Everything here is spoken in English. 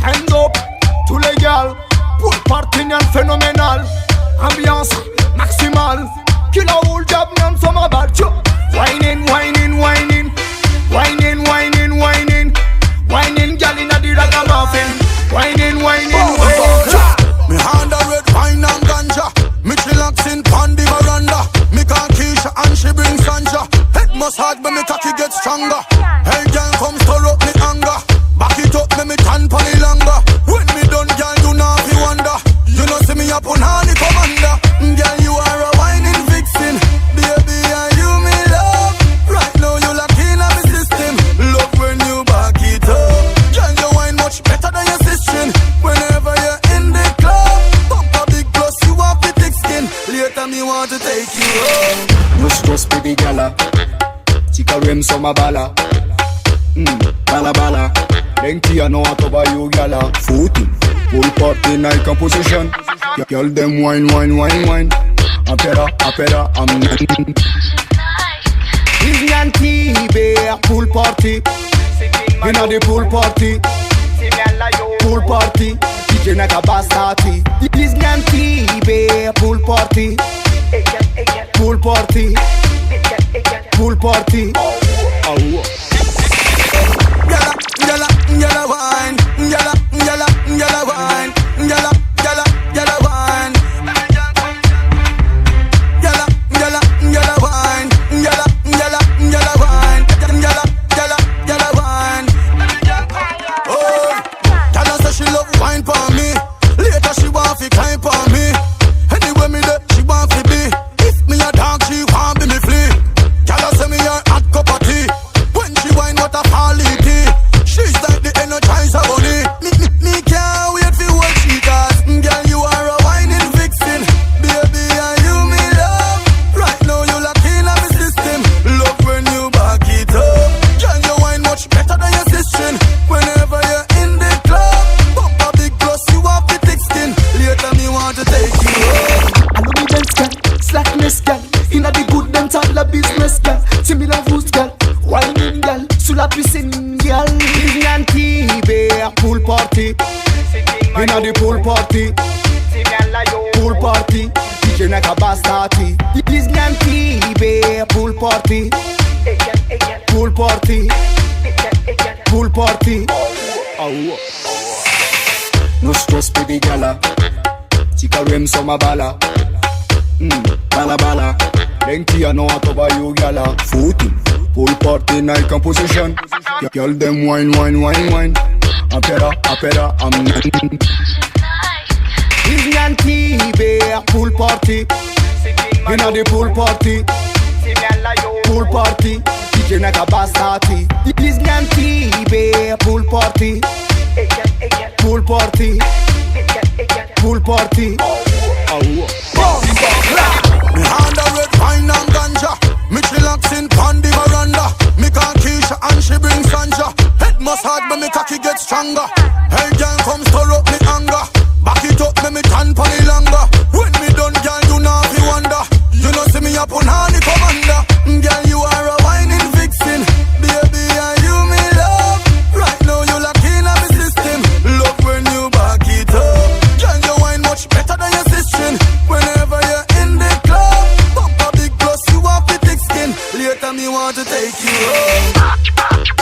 Hands up, tous les gars, pour le partenaire phénoménal. Ambiance maximale, qui la roule jab non sur ma balle. Whining, whining, whining, whining, whining, whining, whining, gal inna the ragamuffin. Whining, whining, whining. Me hand a red wine and ganja. Me chillax in pon the veranda. Me call Keisha and she bring Sanja. Head must hard but me cocky get stronger. Hey girl come stir up me anger. Back it up me tan pon the longer. When me done girl you know fi wonder. You know see me up on honey commander. Girl you are a whining vixen. Baby are you me love. Right now you lock in on me system. Love when you back it up. Girl you wine much better than your sister. Whenever you're in the club, pump a big plus you have the thick skin. Later me want to take you home. No stress baby gala. Tika rem so ma bala. Bala bala. Denki I know what about you gala. Footing. Full party night composition. Girl them wine, wine, wine, wine. Apera, I'm Disneyland TV, pool party. Inna the pool party. Pool party. DJ Naka Bastati. Disneyland TV, pool party. Pool party. Pool party. Yalla wine, yalla wine, yalla wine. Yalla wine, yalla wine. Oh, Yalla say she love wine for me. Later she want fi climb for me. Anyway me there she want fi be. If me a dog she want be me flea. Yalla say me a hot cup of tea. When she wine what a quality. She's like the Energizer bunny. Me can't wait for what she does. Girl, you are a whining vixen. Baby, are you me love? Right now you lock in on me system. Love when you back it up. Girl, you wine much better than your sister. Whenever you're in the club, pump a big plus, you have the thick skin. Later me want to take you home. I know the dance girl, slackness girl. Inna the good dance all the business girl. Similar foods girl, whining girl, sous la piscine girl. Disneyland TV, pool party. Inna the pool party. Pool party. DJ Naka Bastati. Disneyland TV, pool party. Pool party. Pool party. No stress baby gala. Tika rem so ma bala. Bala bala. Denki I know what about you gala. Footing. Pool party night composition. Girl them wine, wine, wine, wine. Apera, I'm Disneyland TV, pool party. Inna the pool party. Pool party. DJ Naka Bastati. Disneyland TV, pool party. Pool party. Pool party. Me hand a red wine and ganja. Me chillax in pon the veranda. Me call Keisha and she bring Sanja. Head must hard but me cocky get stronger. Hey girl come stir up me anger. Back it up me tan pon the longer. When me done girl you know fi wonder. You know see me up on honey commander. Girl you are a whining vixen. Baby are you me love? Right now you lock in on me system. Love when you back it up. Girl you wine much better than your sister. Whenever you're in the club, pump a big plus you have the thick skin. Later me want to take you home.